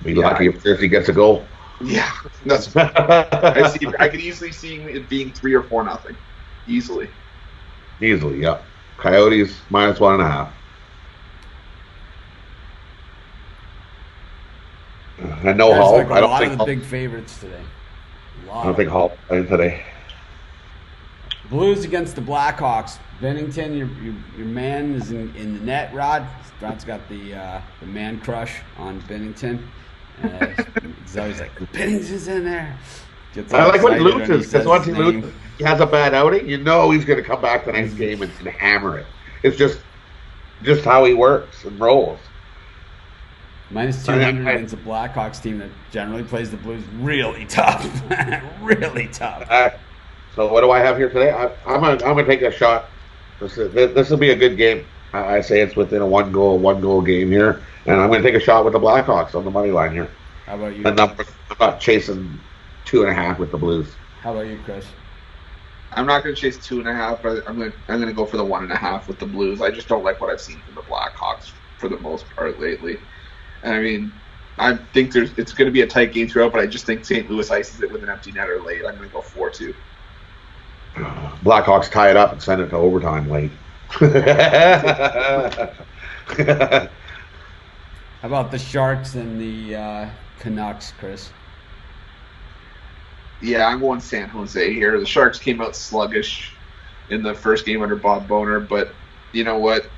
Be lucky if Jersey gets a goal. Yeah, I could easily see it being 3 or 4-0. Easily, yeah. Coyotes minus 1.5. And no Hall. Like a lot of the big favorites today. I don't think Hall playing today. Blues against the Blackhawks. Bennington, your man is in the net. Rod's got the man crush on Bennington. He's always like, Bennington's in there. I like when he loses, because once he loses, he has a bad outing. He's going to come back the next game and hammer it. It's just how he works and rolls. Minus 200 against a Blackhawks team that generally plays the Blues really tough. Really tough. So what do I have here today? I'm gonna take a shot. This will be a good game. I say it's within a one goal game here, and I'm going to take a shot with the Blackhawks on the money line here. How about you? I'm not chasing 2.5 with the Blues. How about you, Chris? I'm not going to chase 2.5, but I'm going to go for the 1.5 with the Blues. I just don't like what I've seen from the Blackhawks for the most part lately. And I mean, I think it's going to be a tight game throughout, but I just think St. Louis ices it with an empty netter late. I'm going to go 4-2. Blackhawks tie it up and send it to overtime late. How about the Sharks and the Canucks, Chris? Yeah, I'm going San Jose here. The Sharks came out sluggish in the first game under Bob Boner, but you know what?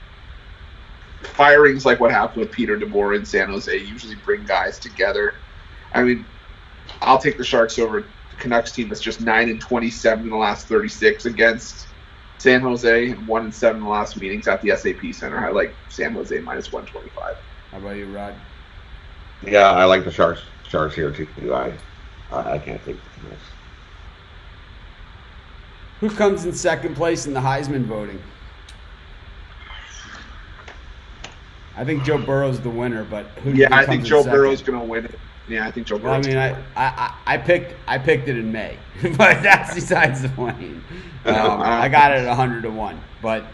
Firings like what happened with Peter DeBoer in San Jose usually bring guys together. I mean, I'll take the Sharks over the Canucks team that's just 9-27 in the last 36 against San Jose and 1-7 in the last meetings at the SAP Center. I like San Jose minus 125. How about you, Rod? Yeah, I like the Sharks here too. I can't take the Canucks. Who comes in second place in the Heisman voting? I think Joe Burrow's the winner, but who I comes think in Joe second? Burrow's going to win it. Yeah, I think Joe Burrow's Well, I picked it in May, but that's besides the point. I got it at 100-1. But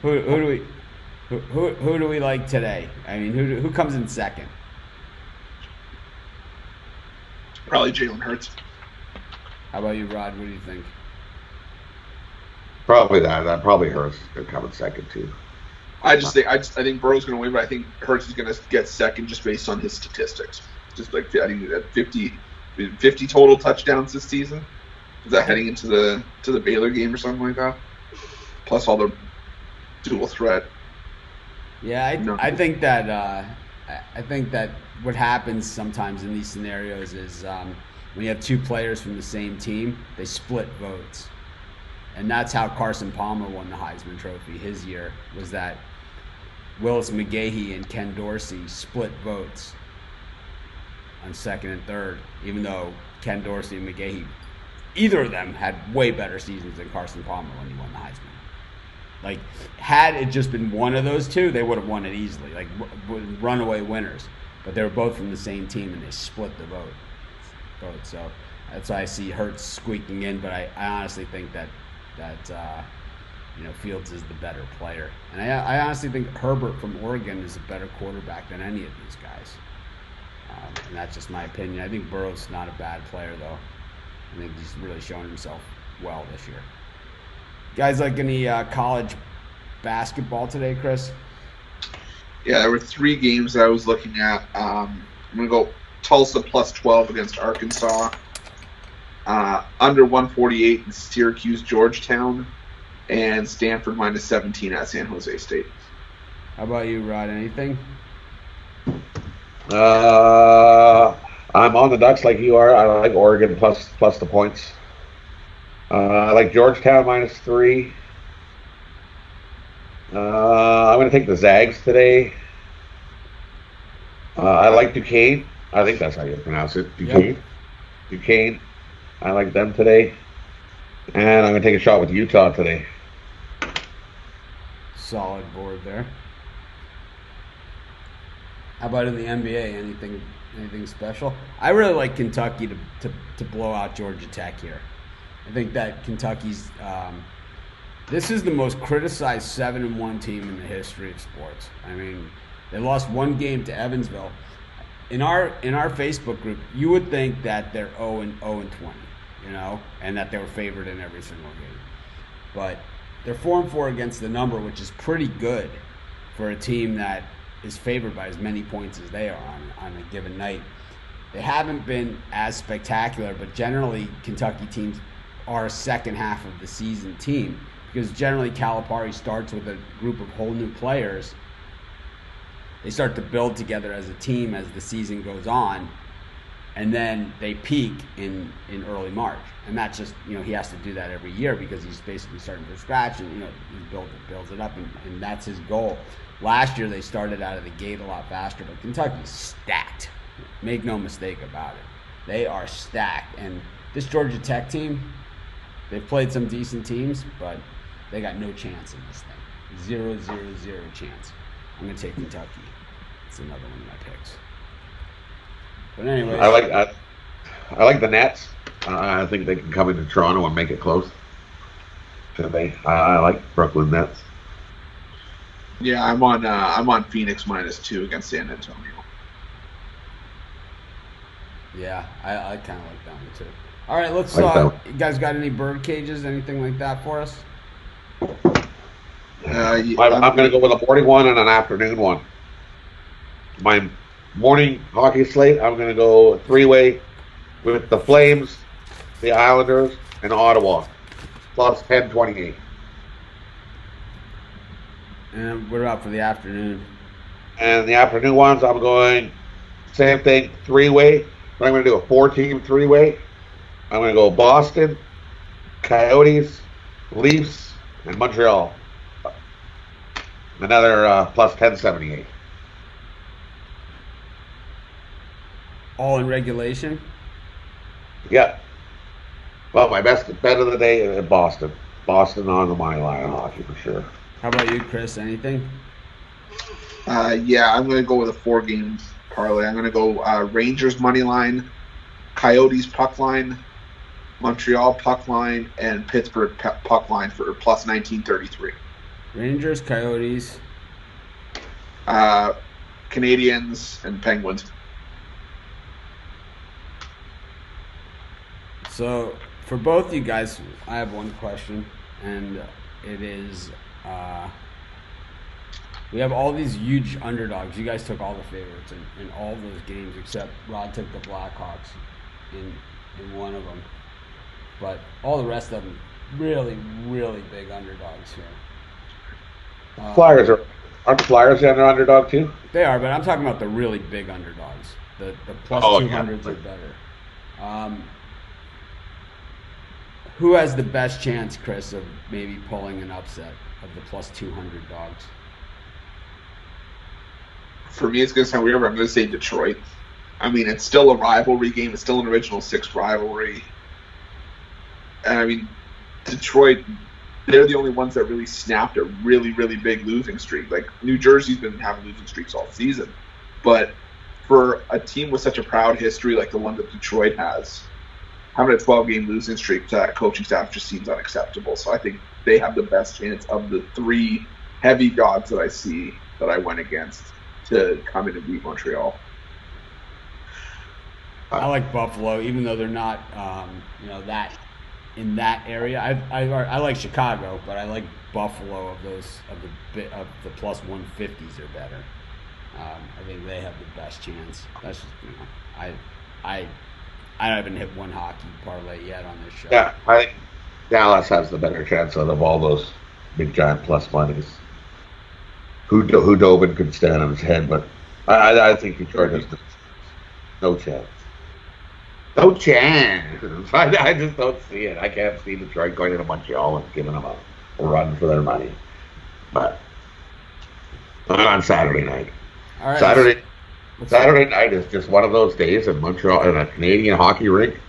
who do we like today? I mean, who comes in second? Probably Jalen Hurts. How about you, Rod? What do you think? Probably that. Probably Hurts could come in second too. I think Burrow's going to win, but I think Hurts is going to get second just based on his statistics. Just like I think at 50 total touchdowns this season. Is that heading into the Baylor game or something like that? Plus all the dual threat. Yeah, I think that what happens sometimes in these scenarios is when you have two players from the same team, they split votes. And that's how Carson Palmer won the Heisman Trophy his year, was that Willis McGahee and Ken Dorsey split votes on second and third, even though Ken Dorsey and McGahee, either of them had way better seasons than Carson Palmer when he won the Heisman. Like, had it just been one of those two, they would have won it easily, like runaway winners. But they were both from the same team, and they split the vote. So that's why I see Hurts squeaking in, but I honestly think that Fields is the better player. And I honestly think Herbert from Oregon is a better quarterback than any of these guys. And that's just my opinion. I think Burrow's not a bad player, though. I think he's really shown himself well this year. Guys, like any college basketball today, Chris? Yeah, there were 3 games that I was looking at. I'm going to go Tulsa plus 12 against Arkansas. Under 148 in Syracuse, Georgetown. And Stanford minus 17 at San Jose State. How about you, Rod? Anything? I'm on the Ducks like you are. I like Oregon plus the points. I like Georgetown minus 3. I'm going to take the Zags today. I like Duquesne. I think that's how you pronounce it. Duquesne. Yep. Duquesne. I like them today. And I'm going to take a shot with Utah today. Solid board there. How about in the NBA? Anything special? I really like Kentucky to blow out Georgia Tech here. I think that Kentucky's this is the most criticized 7-1 team in the history of sports. I mean, they lost one game to Evansville. In our Facebook group, you would think that they're 0-20, and that they were favored in every single game. But they're 4-4 against the number, which is pretty good for a team that is favored by as many points as they are on a given night. They haven't been as spectacular, but generally Kentucky teams are a second half of the season team, because generally Calipari starts with a group of whole new players. They start to build together as a team as the season goes on, and then they peak in early March. And that's just, he has to do that every year because he's basically starting from scratch, and he builds it up, and that's his goal. Last year they started out of the gate a lot faster, but Kentucky's stacked. Make no mistake about it. They are stacked. And this Georgia Tech team, they've played some decent teams, but they got no chance in this thing. 0.000 chance. I'm going to take Kentucky. It's another one of my picks. But anyways. I like the Nets. I think they can come into Toronto and make it close. I like Brooklyn Nets. Yeah, I'm on Phoenix -2 against San Antonio. Yeah, I kind of like that one too. All right, let's. You guys got any bird cages, anything like that for us? I'm going to go with a morning one and an afternoon one. My morning hockey slate, I'm going to go 3-way with the Flames, the Islanders, and Ottawa, plus 10-28. And what about for the afternoon? And the afternoon ones, I'm going same thing, 3-way. But I'm going to do a 4-team 3-way. I'm going to go Boston, Coyotes, Leafs, and Montreal. Another plus 10-78. All in regulation? Yeah. Well, my best bet of the day is Boston. Boston on the money line in hockey for sure. How about you, Chris? Anything? Yeah, I'm going to go with a 4-game parlay. I'm going to go Rangers money line, Coyotes puck line, Montreal puck line, and Pittsburgh puck line for plus 1933. Rangers, Coyotes, Canadians, and Penguins. So for both you guys, I have one question, and it is, we have all these huge underdogs. You guys took all the favorites in all of those games, except Rod took the Blackhawks in one of them. But all the rest of them, really, really big underdogs here. Flyers aren't the Flyers the underdog too? They are, but I'm talking about the really big underdogs. The plus 200s are better. Who has the best chance, Chris, of maybe pulling an upset of the plus 200 dogs? For me, it's going to sound weird, but I'm going to say Detroit. I mean, it's still a rivalry game. It's still an original six rivalry. And I mean, Detroit, they're the only ones that really snapped a really, really big losing streak. Like, New Jersey's been having losing streaks all season. But for a team with such a proud history like the one that Detroit has, having a 12-game losing streak to that coaching staff just seems unacceptable. So I think they have the best chance of the three heavy dogs that I see that I went against to come in and beat Montreal. I like Buffalo, even though they're not, that in that area. I like Chicago, but I like Buffalo of the plus 150s are better. I think they have the best chance. That's just, I haven't hit one hockey parlay yet on this show. Yeah, I think Dallas has the better chance out of all those big giant plus monies. Who Dobin could stand on his head, but I think Detroit has no chance. No chance. I just don't see it. I can't see Detroit going into Montreal and giving them a run for their money. But on Saturday night. All right, Saturday night is just one of those days in Montreal in a Canadian hockey rink.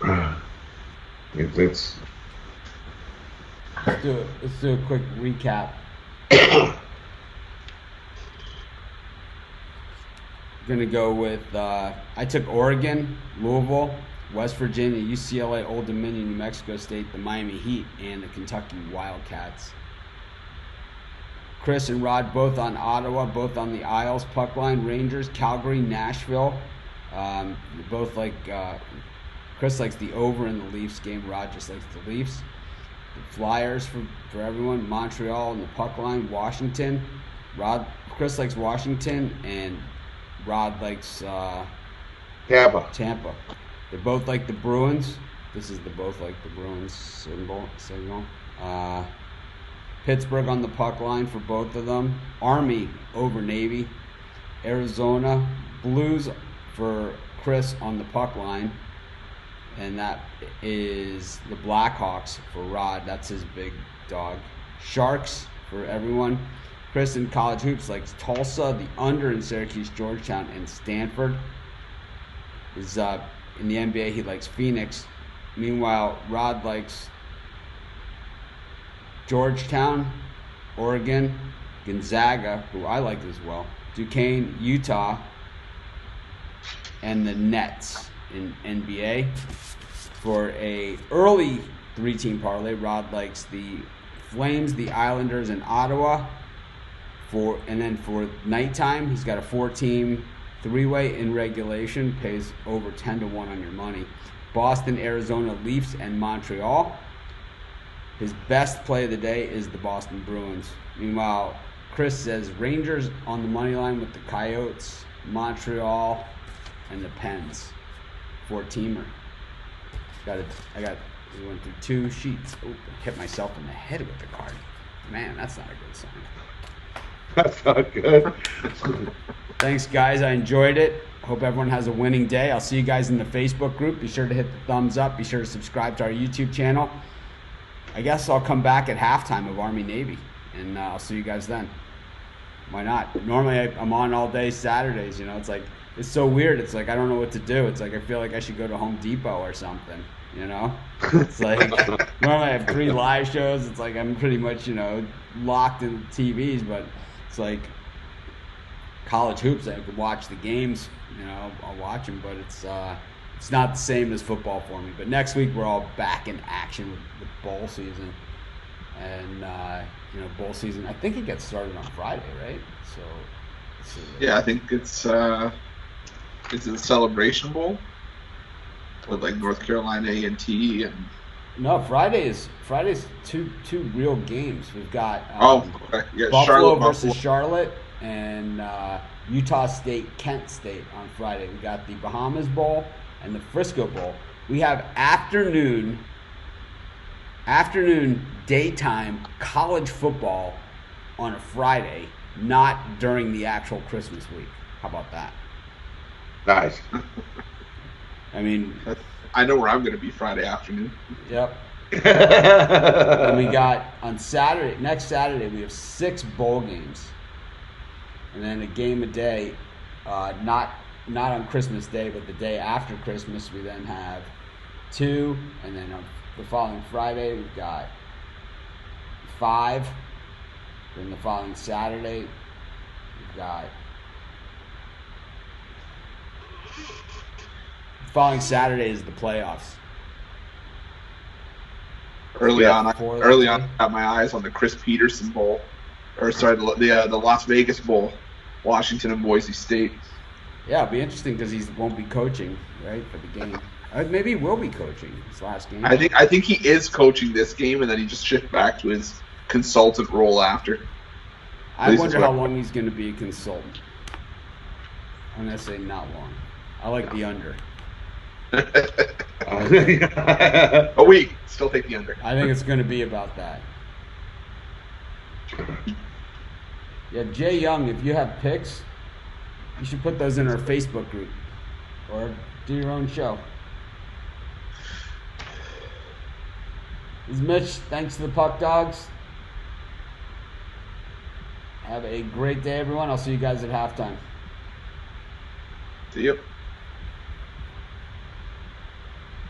Let's do a quick recap. Gonna go with I took Oregon, Louisville, West Virginia, UCLA, Old Dominion, New Mexico State, the Miami Heat, and the Kentucky Wildcats. Chris and Rod both on Ottawa, both on the Isles puck line. Rangers, Calgary, Nashville. Both like Chris likes the over in the Leafs game. Rod just likes the Leafs. The Flyers for everyone. Montreal and the puck line. Washington. Chris likes Washington, and Rod likes Tampa. They both like the Bruins. This is the both like the Bruins signal. Pittsburgh on the puck line for both of them. Army over Navy. Arizona Blues for Chris on the puck line. And that is the Blackhawks for Rod. That's his big dog. Sharks for everyone. Chris in college hoops likes Tulsa, the under in Syracuse, Georgetown, and Stanford. Is in the NBA he likes Phoenix. Meanwhile, Rod likes Georgetown, Oregon, Gonzaga, who I like as well, Duquesne, Utah, and the Nets in NBA. For a early 3-team parlay, Rod likes the Flames, the Islanders, and Ottawa. And then for nighttime, he's got a 4-team 3-way in regulation, pays over 10-1 on your money. Boston, Arizona, Leafs, and Montreal. His best play of the day is the Boston Bruins. Meanwhile, Chris says Rangers on the money line with the Coyotes, Montreal, and the Pens. 4-teamer. We went through 2 sheets. Oh, I hit myself in the head with the card. Man, that's not a good sign. That's not good. Thanks, guys. I enjoyed it. Hope everyone has a winning day. I'll see you guys in the Facebook group. Be sure to hit the thumbs up. Be sure to subscribe to our YouTube channel. I guess I'll come back at halftime of Army-Navy, and I'll see you guys then. Why not? Normally, I'm on all day Saturdays. It's like, it's so weird. It's like I don't know what to do. It's like I feel like I should go to Home Depot or something. It's like normally I have 3 live shows. It's like I'm pretty much locked in TVs, but it's like college hoops. I can watch the games. I'll watch them, but it's not the same as football for me. But next week we're all back in action with bowl season, and bowl season. I think it gets started on Friday, right? So let's see. Yeah, I think it's a Celebration Bowl with like North Carolina A&T and. No, Friday's two real games. We've got okay. Yeah, Buffalo versus Charlotte and Utah State, Kent State on Friday. We got the Bahamas Bowl and the Frisco Bowl. We have afternoon daytime college football on a Friday, not during the actual Christmas week. How about that? Nice. I mean, I know where I'm going to be Friday afternoon. Yep. And we got on next Saturday, we have 6 bowl games. And then a game a day, not on Christmas Day, but the day after Christmas, we then have 2. And then on the following Friday, we've got 5. Then the following Saturday, we've got. Following Saturday is the playoffs. Early on, I got my eyes on the Chris Peterson Bowl, the Las Vegas Bowl, Washington and Boise State. Yeah, it'll be interesting because he won't be coaching, right, for the game. Maybe he will be coaching his last game. I think he is coaching this game, and then he just shifts back to his consultant role after. I wonder how long he's going to be a consultant. I'm going to say not long. I like the under. A week. Still take the under. I think it's going to be about that. Yeah, Jay Young, if you have picks, you should put those in our Facebook group or do your own show. This is Mitch. Thanks to the Puck Dogs. Have a great day, everyone. I'll see you guys at halftime. See you.